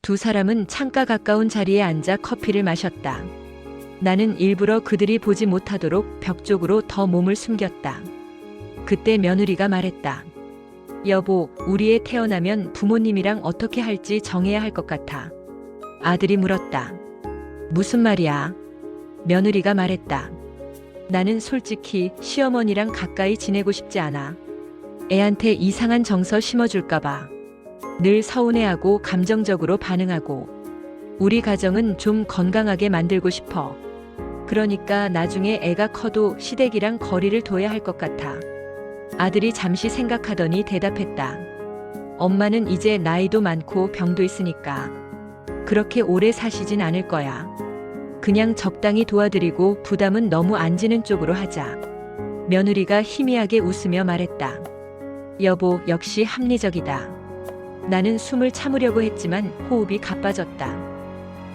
두 사람은 창가 가까운 자리에 앉아 커피를 마셨다. 나는 일부러 그들이 보지 못하도록 벽 쪽으로 더 몸을 숨겼다. 그때 며느리가 말했다. 여보, 우리 애 태어나면 부모님이랑 어떻게 할지 정해야 할 것 같아. 아들이 물었다. 무슨 말이야? 며느리가 말했다. 나는 솔직히 시어머니랑 가까이 지내고 싶지 않아. 애한테 이상한 정서 심어줄까봐. 늘 서운해하고 감정적으로 반응하고. 우리 가정은 좀 건강하게 만들고 싶어. 그러니까 나중에 애가 커도 시댁이랑 거리를 둬야 할 것 같아. 아들이 잠시 생각하더니 대답했다. 엄마는 이제 나이도 많고 병도 있으니까 그렇게 오래 사시진 않을 거야. 그냥 적당히 도와드리고 부담은 너무 안 지는 쪽으로 하자. 며느리가 희미하게 웃으며 말했다. 여보, 역시 합리적이다. 나는 숨을 참으려고 했지만 호흡이 가빠졌다.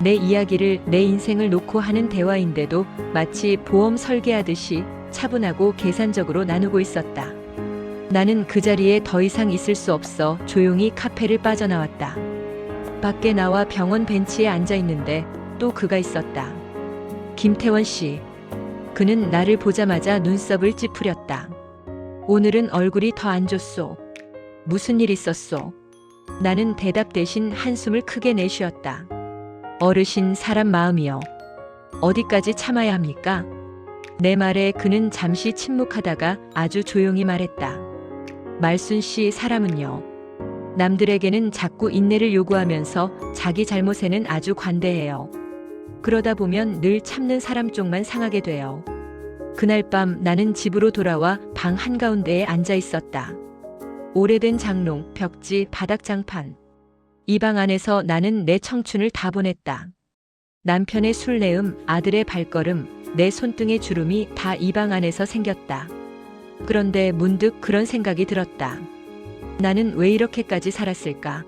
내 이야기를, 내 인생을 놓고 하는 대화인데도 마치 보험 설계하듯이 차분하고 계산적으로 나누고 있었다. 나는 그 자리에 더 이상 있을 수 없어 조용히 카페를 빠져나왔다. 밖에 나와 병원 벤치에 앉아 있는데 또 그가 있었다. 김태원 씨. 그는 나를 보자마자 눈썹을 찌푸렸다. 오늘은 얼굴이 더 안 좋소. 무슨 일 있었소? 나는 대답 대신 한숨을 크게 내쉬었다. 어르신, 사람 마음이요. 어디까지 참아야 합니까? 내 말에 그는 잠시 침묵하다가 아주 조용히 말했다. 말순 씨, 사람은요. 남들에게는 자꾸 인내를 요구하면서 자기 잘못에는 아주 관대해요. 그러다 보면 늘 참는 사람 쪽만 상하게 돼요. 그날 밤 나는 집으로 돌아와 방 한가운데에 앉아 있었다. 오래된 장롱, 벽지, 바닥장판. 이 방 안에서 나는 내 청춘을 다 보냈다. 남편의 술내음, 아들의 발걸음, 내 손등의 주름이 다 이 방 안에서 생겼다. 그런데 문득 그런 생각이 들었다. 나는 왜 이렇게까지 살았을까?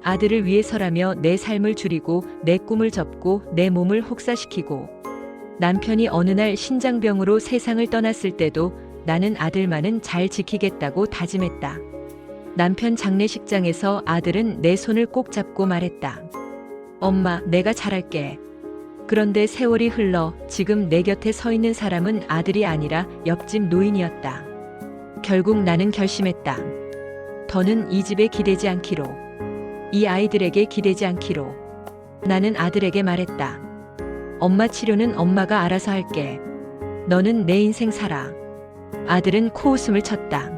아들을 위해서라며 내 삶을 줄이고 내 꿈을 접고 내 몸을 혹사시키고 남편이 어느 날 신장병으로 세상을 떠났을 때도 나는 아들만은 잘 지키겠다고 다짐했다. 남편 장례식장에서 아들은 내 손을 꼭 잡고 말했다. 엄마, 내가 잘할게. 그런데 세월이 흘러 지금 내 곁에 서 있는 사람은 아들이 아니라 옆집 노인이었다. 결국 나는 결심했다. 더는 이 집에 기대지 않기로. 이 아이들에게 기대지 않기로. 나는 아들에게 말했다. 엄마 치료는 엄마가 알아서 할게. 너는 내 인생 살아. 아들은 코웃음을 쳤다.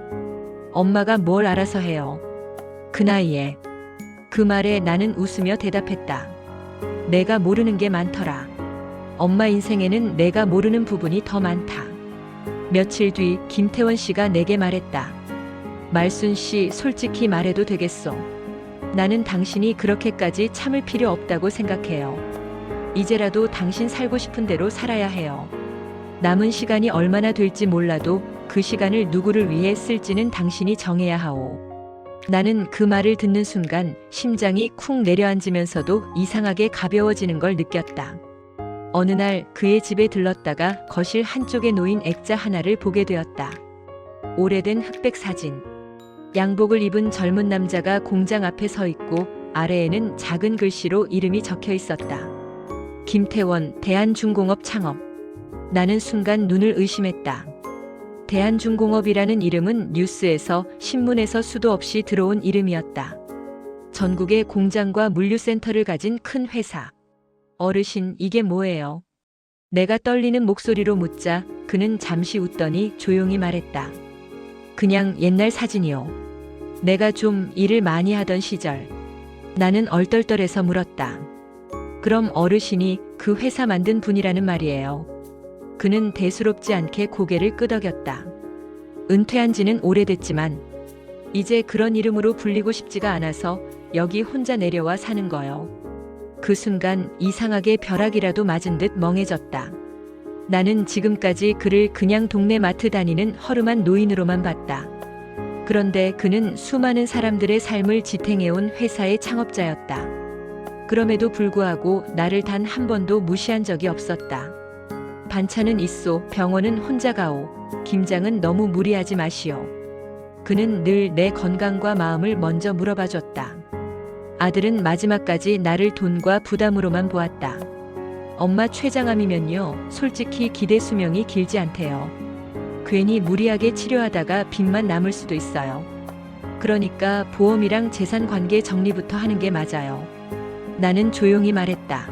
엄마가 뭘 알아서 해요. 그 나이에. 그 말에 나는 웃으며 대답했다. 내가 모르는 게 많더라. 엄마 인생에는 내가 모르는 부분이 더 많다. 며칠 뒤 김태원 씨가 내게 말했다. 말순 씨, 솔직히 말해도 되겠소? 나는 당신이 그렇게까지 참을 필요 없다고 생각해요. 이제라도 당신 살고 싶은 대로 살아야 해요. 남은 시간이 얼마나 될지 몰라도 그 시간을 누구를 위해 쓸지는 당신이 정해야 하오. 나는 그 말을 듣는 순간 심장이 쿵 내려앉으면서도 이상하게 가벼워지는 걸 느꼈다. 어느 날 그의 집에 들렀다가 거실 한쪽에 놓인 액자 하나를 보게 되었다. 오래된 흑백 사진. 양복을 입은 젊은 남자가 공장 앞에 서 있고 아래에는 작은 글씨로 이름이 적혀 있었다. 김태원, 대한중공업 창업. 나는 순간 눈을 의심했다. 대한중공업이라는 이름은 뉴스에서, 신문에서 수도 없이 들어온 이름이었다. 전국의 공장과 물류센터를 가진 큰 회사. 어르신, 이게 뭐예요? 내가 떨리는 목소리로 묻자 그는 잠시 웃더니 조용히 말했다. 그냥 옛날 사진이요. 내가 좀 일을 많이 하던 시절. 나는 얼떨떨해서 물었다. 그럼 어르신이 그 회사 만든 분이라는 말이에요. 그는 대수롭지 않게 고개를 끄덕였다. 은퇴한 지는 오래됐지만 이제 그런 이름으로 불리고 싶지가 않아서 여기 혼자 내려와 사는 거요. 그 순간 이상하게 벼락이라도 맞은 듯 멍해졌다. 나는 지금까지 그를 그냥 동네 마트 다니는 허름한 노인으로만 봤다. 그런데 그는 수많은 사람들의 삶을 지탱해온 회사의 창업자였다. 그럼에도 불구하고 나를 단 한 번도 무시한 적이 없었다. 반찬은 있소, 병원은 혼자 가오, 김장은 너무 무리하지 마시오. 그는 늘 내 건강과 마음을 먼저 물어봐줬다. 아들은 마지막까지 나를 돈과 부담으로만 보았다. 엄마 췌장암이면요, 솔직히 기대 수명이 길지 않대요. 괜히 무리하게 치료하다가 빚만 남을 수도 있어요. 그러니까 보험이랑 재산 관계 정리부터 하는 게 맞아요. 나는 조용히 말했다.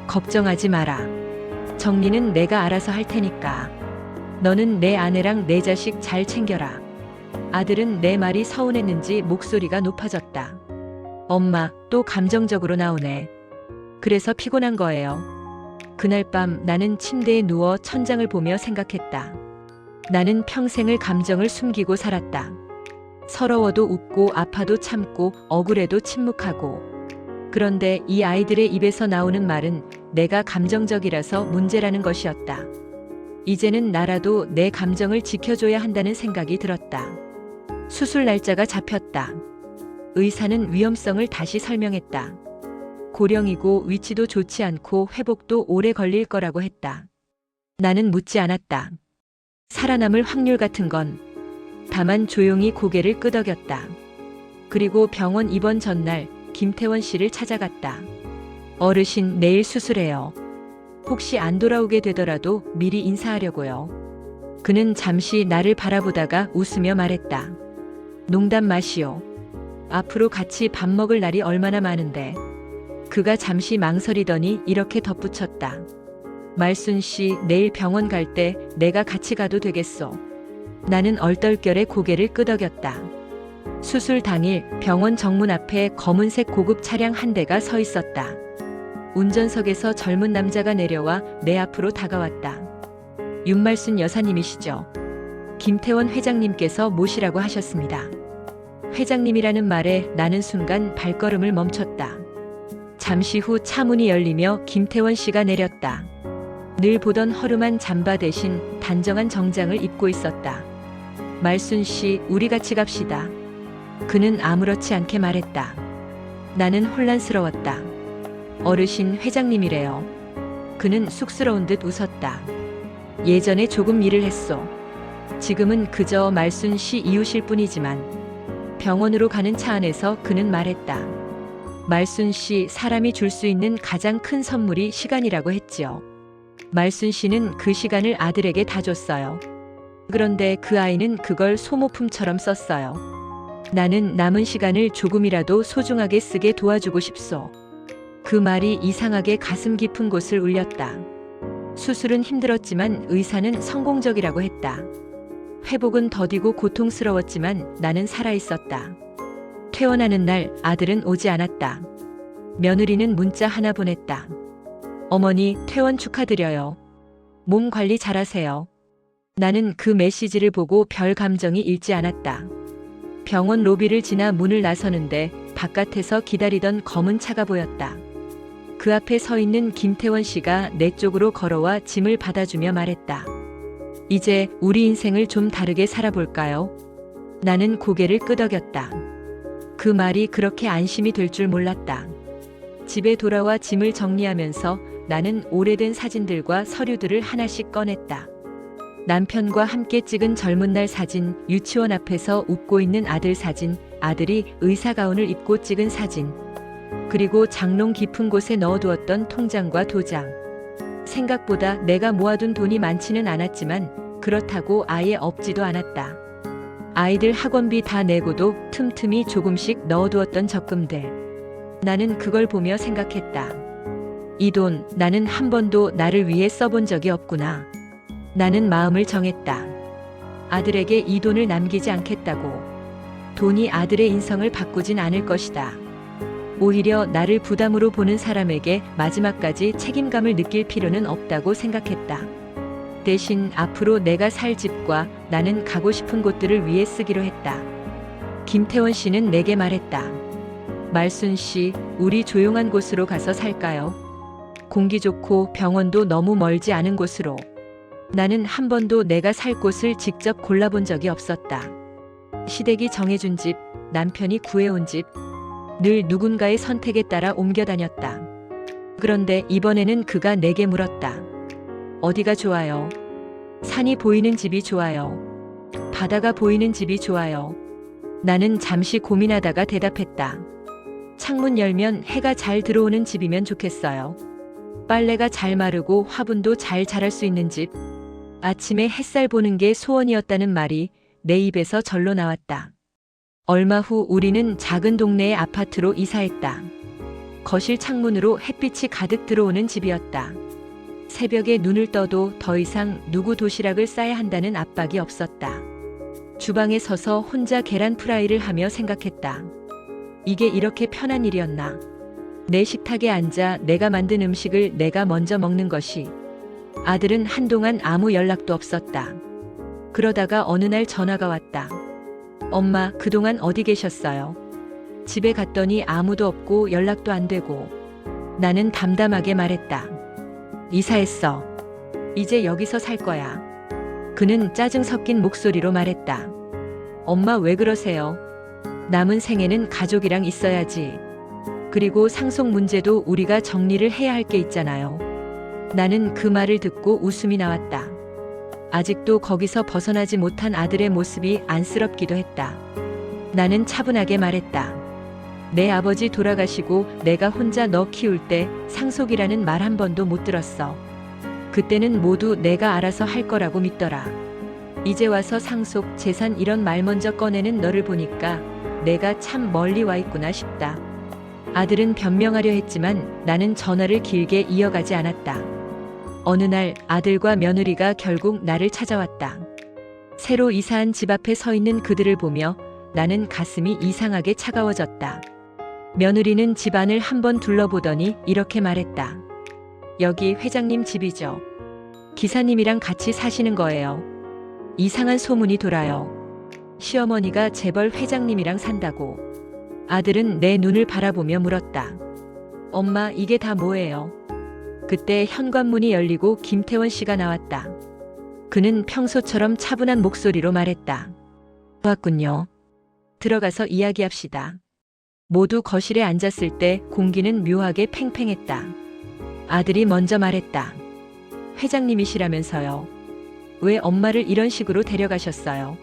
걱정하지 마라. 정리는 내가 알아서 할 테니까. 너는 내 아내랑 내 자식 잘 챙겨라. 아들은 내 말이 서운했는지 목소리가 높아졌다. 엄마, 또 감정적으로 나오네. 그래서 피곤한 거예요. 그날 밤 나는 침대에 누워 천장을 보며 생각했다. 나는 평생을 감정을 숨기고 살았다. 서러워도 웃고 아파도 참고 억울해도 침묵하고. 그런데 이 아이들의 입에서 나오는 말은 내가 감정적이라서 문제라는 것이었다. 이제는 나라도 내 감정을 지켜줘야 한다는 생각이 들었다. 수술 날짜가 잡혔다. 의사는 위험성을 다시 설명했다. 고령이고 위치도 좋지 않고 회복도 오래 걸릴 거라고 했다. 나는 묻지 않았다. 살아남을 확률 같은 건. 다만 조용히 고개를 끄덕였다. 그리고 병원 입원 전날 김태원 씨를 찾아갔다. 어르신, 내일 수술해요. 혹시 안 돌아오게 되더라도 미리 인사하려고요. 그는 잠시 나를 바라보다가 웃으며 말했다. 농담 마시오. 앞으로 같이 밥 먹을 날이 얼마나 많은데. 그가 잠시 망설이더니 이렇게 덧붙였다. 말순 씨, 내일 병원 갈 때 내가 같이 가도 되겠소. 나는 얼떨결에 고개를 끄덕였다. 수술 당일 병원 정문 앞에 검은색 고급 차량 한 대가 서 있었다. 운전석에서 젊은 남자가 내려와 내 앞으로 다가왔다. 윤말순 여사님이시죠? 김태원 회장님께서 모시라고 하셨습니다. 회장님이라는 말에 나는 순간 발걸음을 멈췄다. 잠시 후 차문이 열리며 김태원 씨가 내렸다. 늘 보던 허름한 잠바 대신 단정한 정장을 입고 있었다. 말순 씨, 우리 같이 갑시다. 그는 아무렇지 않게 말했다. 나는 혼란스러웠다. 어르신, 회장님이래요. 그는 쑥스러운 듯 웃었다. 예전에 조금 일을 했소. 지금은 그저 말순 씨 이웃일 뿐이지만. 병원으로 가는 차 안에서 그는 말했다. 말순 씨, 사람이 줄 수 있는 가장 큰 선물이 시간이라고 했지요. 말순 씨는 그 시간을 아들에게 다 줬어요. 그런데 그 아이는 그걸 소모품처럼 썼어요. 나는 남은 시간을 조금이라도 소중하게 쓰게 도와주고 싶소. 그 말이 이상하게 가슴 깊은 곳을 울렸다. 수술은 힘들었지만 의사는 성공적이라고 했다. 회복은 더디고 고통스러웠지만 나는 살아있었다. 퇴원하는 날 아들은 오지 않았다. 며느리는 문자 하나 보냈다. 어머니, 퇴원 축하드려요. 몸 관리 잘하세요. 나는 그 메시지를 보고 별 감정이 일지 않았다. 병원 로비를 지나 문을 나서는데 바깥에서 기다리던 검은 차가 보였다. 그 앞에 서 있는 김태원 씨가 내 쪽으로 걸어와 짐을 받아주며 말했다. 이제 우리 인생을 좀 다르게 살아볼까요? 나는 고개를 끄덕였다. 그 말이 그렇게 안심이 될 줄 몰랐다. 집에 돌아와 짐을 정리하면서 나는 오래된 사진들과 서류들을 하나씩 꺼냈다. 남편과 함께 찍은 젊은 날 사진, 유치원 앞에서 웃고 있는 아들 사진, 아들이 의사 가운을 입고 찍은 사진, 그리고 장롱 깊은 곳에 넣어두었던 통장과 도장. 생각보다 내가 모아둔 돈이 많지는 않았지만 그렇다고 아예 없지도 않았다. 아이들 학원비 다 내고도 틈틈이 조금씩 넣어두었던 적금들. 나는 그걸 보며 생각했다. 이 돈, 나는 한 번도 나를 위해 써본 적이 없구나. 나는 마음을 정했다. 아들에게 이 돈을 남기지 않겠다고. 돈이 아들의 인성을 바꾸진 않을 것이다. 오히려 나를 부담으로 보는 사람에게 마지막까지 책임감을 느낄 필요는 없다고 생각했다. 대신 앞으로 내가 살 집과 나는 가고 싶은 곳들을 위해 쓰기로 했다. 김태원 씨는 내게 말했다. 말순 씨, 우리 조용한 곳으로 가서 살까요? 공기 좋고 병원도 너무 멀지 않은 곳으로. 나는 한 번도 내가 살 곳을 직접 골라본 적이 없었다. 시댁이 정해준 집, 남편이 구해온 집, 늘 누군가의 선택에 따라 옮겨 다녔다. 그런데 이번에는 그가 내게 물었다. 어디가 좋아요? 산이 보이는 집이 좋아요. 바다가 보이는 집이 좋아요. 나는 잠시 고민하다가 대답했다. 창문 열면 해가 잘 들어오는 집이면 좋겠어요. 빨래가 잘 마르고 화분도 잘 자랄 수 있는 집. 아침에 햇살 보는 게 소원이었다는 말이 내 입에서 절로 나왔다. 얼마 후 우리는 작은 동네의 아파트로 이사했다. 거실 창문으로 햇빛이 가득 들어오는 집이었다. 새벽에 눈을 떠도 더 이상 누구 도시락을 싸야 한다는 압박이 없었다. 주방에 서서 혼자 계란 프라이를 하며 생각했다. 이게 이렇게 편한 일이었나? 내 식탁에 앉아 내가 만든 음식을 내가 먼저 먹는 것이. 아들은 한동안 아무 연락도 없었다. 그러다가 어느 날 전화가 왔다. 엄마, 그동안 어디 계셨어요? 집에 갔더니 아무도 없고 연락도 안 되고. 나는 담담하게 말했다. 이사했어. 이제 여기서 살 거야. 그는 짜증 섞인 목소리로 말했다. 엄마, 왜 그러세요? 남은 생에는 가족이랑 있어야지. 그리고 상속 문제도 우리가 정리를 해야 할 게 있잖아요. 나는 그 말을 듣고 웃음이 나왔다. 아직도 거기서 벗어나지 못한 아들의 모습이 안쓰럽기도 했다. 나는 차분하게 말했다. 내 아버지 돌아가시고 내가 혼자 너 키울 때 상속이라는 말 한 번도 못 들었어. 그때는 모두 내가 알아서 할 거라고 믿더라. 이제 와서 상속, 재산 이런 말 먼저 꺼내는 너를 보니까 내가 참 멀리 와 있구나 싶다. 아들은 변명하려 했지만 나는 전화를 길게 이어가지 않았다. 어느 날 아들과 며느리가 결국 나를 찾아왔다. 새로 이사한 집 앞에 서 있는 그들을 보며 나는 가슴이 이상하게 차가워졌다. 며느리는 집안을 한번 둘러보더니 이렇게 말했다. 여기 회장님 집이죠. 기사님이랑 같이 사시는 거예요. 이상한 소문이 돌아요. 시어머니가 재벌 회장님이랑 산다고. 아들은 내 눈을 바라보며 물었다. 엄마, 이게 다 뭐예요? 그때 현관문이 열리고 김태원 씨가 나왔다. 그는 평소처럼 차분한 목소리로 말했다. 왔군요. 들어가서 이야기합시다. 모두 거실에 앉았을 때 공기는 묘하게 팽팽했다. 아들이 먼저 말했다. 회장님이시라면서요. 왜 엄마를 이런 식으로 데려가셨어요?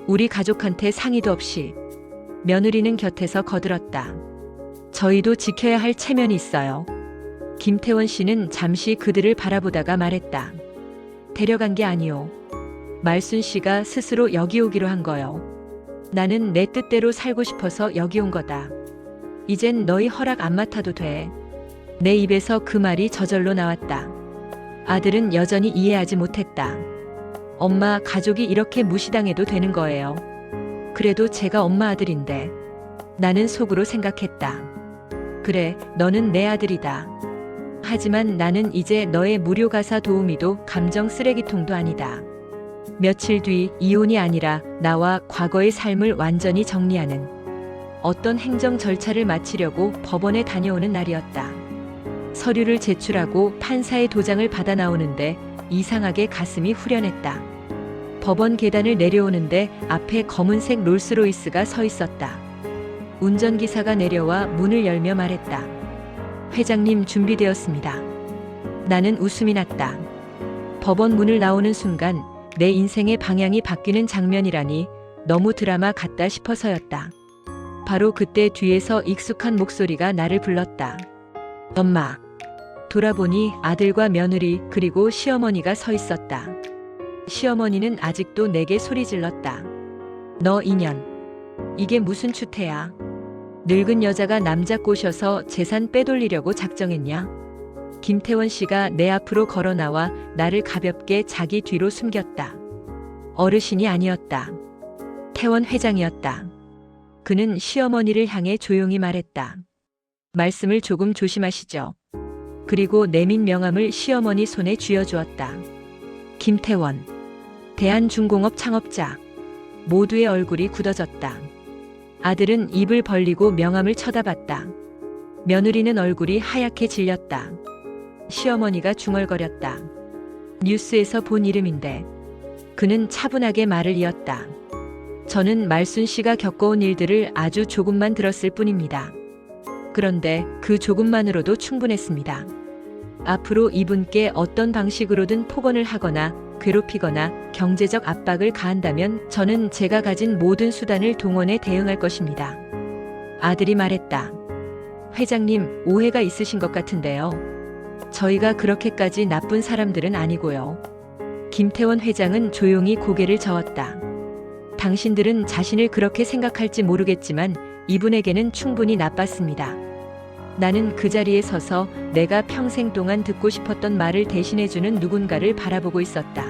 우리 가족한테 상의도 없이. 며느리는 곁에서 거들었다. 저희도 지켜야 할 체면이 있어요. 김태원 씨는 잠시 그들을 바라보다가 말했다. 데려간 게 아니오. 말순 씨가 스스로 여기 오기로 한 거요. 나는 내 뜻대로 살고 싶어서 여기 온 거다. 이젠 너희 허락 안 맡아도 돼. 내 입에서 그 말이 저절로 나왔다. 아들은 여전히 이해하지 못했다. 엄마, 가족이 이렇게 무시당해도 되는 거예요. 그래도 제가 엄마 아들인데. 나는 속으로 생각했다. 그래, 너는 내 아들이다. 하지만 나는 이제 너의 무료 가사 도우미도 감정 쓰레기통도 아니다. 며칠 뒤 이혼이 아니라 나와 과거의 삶을 완전히 정리하는 어떤 행정 절차를 마치려고 법원에 다녀오는 날이었다. 서류를 제출하고 판사의 도장을 받아 나오는데 이상하게 가슴이 후련했다. 법원 계단을 내려오는데 앞에 검은색 롤스로이스가 서 있었다. 운전기사가 내려와 문을 열며 말했다. 회장님, 준비되었습니다. 나는 웃음이 났다. 법원 문을 나오는 순간 내 인생의 방향이 바뀌는 장면이라니 너무 드라마 같다 싶어서였다. 바로 그때 뒤에서 익숙한 목소리가 나를 불렀다. 엄마. 돌아보니 아들과 며느리 그리고 시어머니가 서 있었다. 시어머니는 아직도 내게 소리 질렀다. 너 인연. 이게 무슨 추태야. 늙은 여자가 남자 꼬셔서 재산 빼돌리려고 작정했냐? 김태원 씨가 내 앞으로 걸어 나와 나를 가볍게 자기 뒤로 숨겼다. 어르신이 아니었다. 태원 회장이었다. 그는 시어머니를 향해 조용히 말했다. 말씀을 조금 조심하시죠. 그리고 내민 명함을 시어머니 손에 쥐어주었다. 김태원. 대한중공업 창업자. 모두의 얼굴이 굳어졌다. 아들은 입을 벌리고 명함을 쳐다봤다. 며느리는 얼굴이 하얗게 질렸다. 시어머니가 중얼거렸다. 뉴스에서 본 이름인데. 그는 차분하게 말을 이었다. 저는 말순 씨가 겪어온 일들을 아주 조금만 들었을 뿐입니다. 그런데 그 조금만으로도 충분했습니다. 앞으로 이분께 어떤 방식으로든 폭언을 하거나 괴롭히거나 경제적 압박을 가한다면 저는 제가 가진 모든 수단을 동원해 대응할 것입니다. 아들이 말했다. 회장님, 오해가 있으신 것 같은데요. 저희가 그렇게까지 나쁜 사람들은 아니고요. 김태원 회장은 조용히 고개를 저었다. 당신들은 자신을 그렇게 생각할지 모르겠지만 이분에게는 충분히 나빴습니다. 나는 그 자리에 서서 내가 평생 동안 듣고 싶었던 말을 대신해주는 누군가를 바라보고 있었다.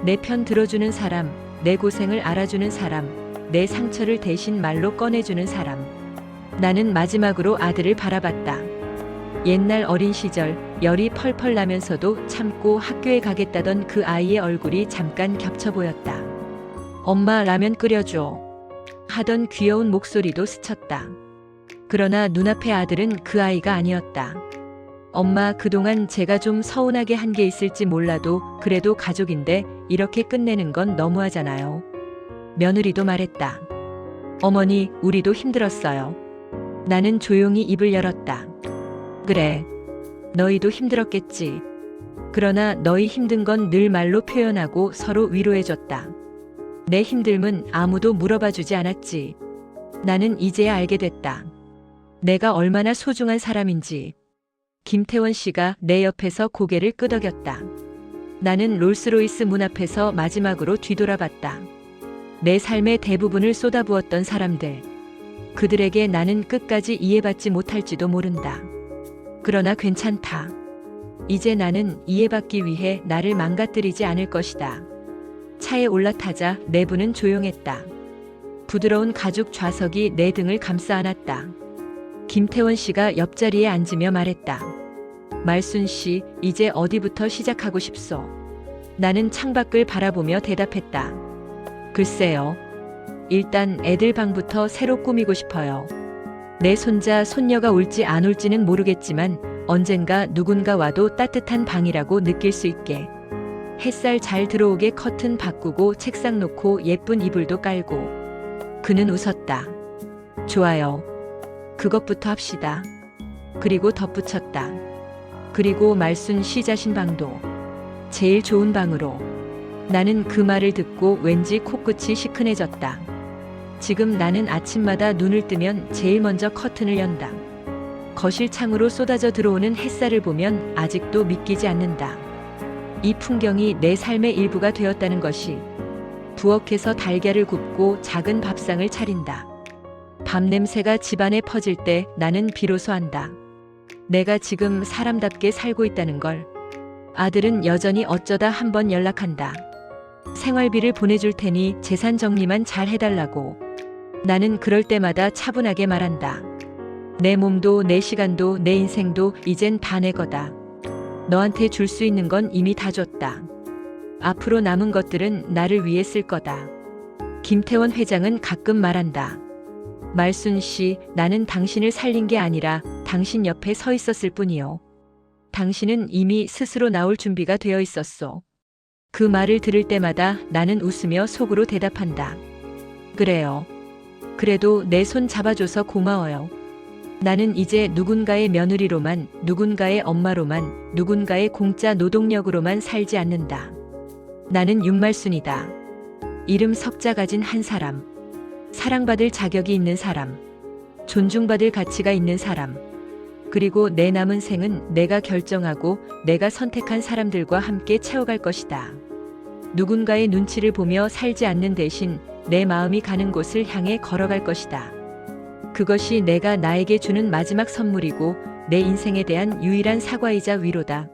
내 편 들어주는 사람, 내 고생을 알아주는 사람, 내 상처를 대신 말로 꺼내주는 사람. 나는 마지막으로 아들을 바라봤다. 옛날 어린 시절 열이 펄펄 나면서도 참고 학교에 가겠다던 그 아이의 얼굴이 잠깐 겹쳐 보였다. 엄마, 라면 끓여줘 하던 귀여운 목소리도 스쳤다. 그러나 눈앞의 아들은 그 아이가 아니었다. 엄마, 그동안 제가 좀 서운하게 한 게 있을지 몰라도 그래도 가족인데 이렇게 끝내는 건 너무하잖아요. 며느리도 말했다. 어머니, 우리도 힘들었어요. 나는 조용히 입을 열었다. 그래, 너희도 힘들었겠지. 그러나 너희 힘든 건 늘 말로 표현하고 서로 위로해줬다. 내 힘듦은 아무도 물어봐 주지 않았지. 나는 이제야 알게 됐다. 내가 얼마나 소중한 사람인지. 김태원 씨가 내 옆에서 고개를 끄덕였다. 나는 롤스로이스 문 앞에서 마지막으로 뒤돌아봤다. 내 삶의 대부분을 쏟아부었던 사람들. 그들에게 나는 끝까지 이해받지 못할지도 모른다. 그러나 괜찮다. 이제 나는 이해받기 위해 나를 망가뜨리지 않을 것이다. 차에 올라타자 내부는 조용했다. 부드러운 가죽 좌석이 내 등을 감싸 안았다. 김태원 씨가 옆자리에 앉으며 말했다. 말순 씨, 이제 어디부터 시작하고 싶소? 나는 창밖을 바라보며 대답했다. 글쎄요. 일단 애들 방부터 새로 꾸미고 싶어요. 내 손자, 손녀가 올지 안 올지는 모르겠지만 언젠가 누군가 와도 따뜻한 방이라고 느낄 수 있게. 햇살 잘 들어오게 커튼 바꾸고 책상 놓고 예쁜 이불도 깔고. 그는 웃었다. 좋아요. 그것부터 합시다. 그리고 덧붙였다. 그리고 말순 씨 자신 방도. 제일 좋은 방으로. 나는 그 말을 듣고 왠지 코끝이 시큰해졌다. 지금 나는 아침마다 눈을 뜨면 제일 먼저 커튼을 연다. 거실 창으로 쏟아져 들어오는 햇살을 보면 아직도 믿기지 않는다. 이 풍경이 내 삶의 일부가 되었다는 것이. 부엌에서 달걀을 굽고 작은 밥상을 차린다. 밥 냄새가 집안에 퍼질 때 나는 비로소 안다. 내가 지금 사람답게 살고 있다는 걸. 아들은 여전히 어쩌다 한번 연락한다. 생활비를 보내줄 테니 재산 정리만 잘 해달라고. 나는 그럴 때마다 차분하게 말한다. 내 몸도 내 시간도 내 인생도 이젠 다 내 거다. 너한테 줄 수 있는 건 이미 다 줬다. 앞으로 남은 것들은 나를 위해 쓸 거다. 김태원 회장은 가끔 말한다. 말순 씨, 나는 당신을 살린 게 아니라 당신 옆에 서 있었을 뿐이요. 당신은 이미 스스로 나올 준비가 되어 있었소. 그 말을 들을 때마다 나는 웃으며 속으로 대답한다. 그래요. 그래도 내 손 잡아줘서 고마워요. 나는 이제 누군가의 며느리로만, 누군가의 엄마로만, 누군가의 공짜 노동력으로만 살지 않는다. 나는 윤말순이다. 이름 석자 가진 한 사람. 사랑받을 자격이 있는 사람. 존중받을 가치가 있는 사람. 그리고 내 남은 생은 내가 결정하고 내가 선택한 사람들과 함께 채워갈 것이다. 누군가의 눈치를 보며 살지 않는 대신 내 마음이 가는 곳을 향해 걸어갈 것이다. 그것이 내가 나에게 주는 마지막 선물이고 내 인생에 대한 유일한 사과이자 위로다.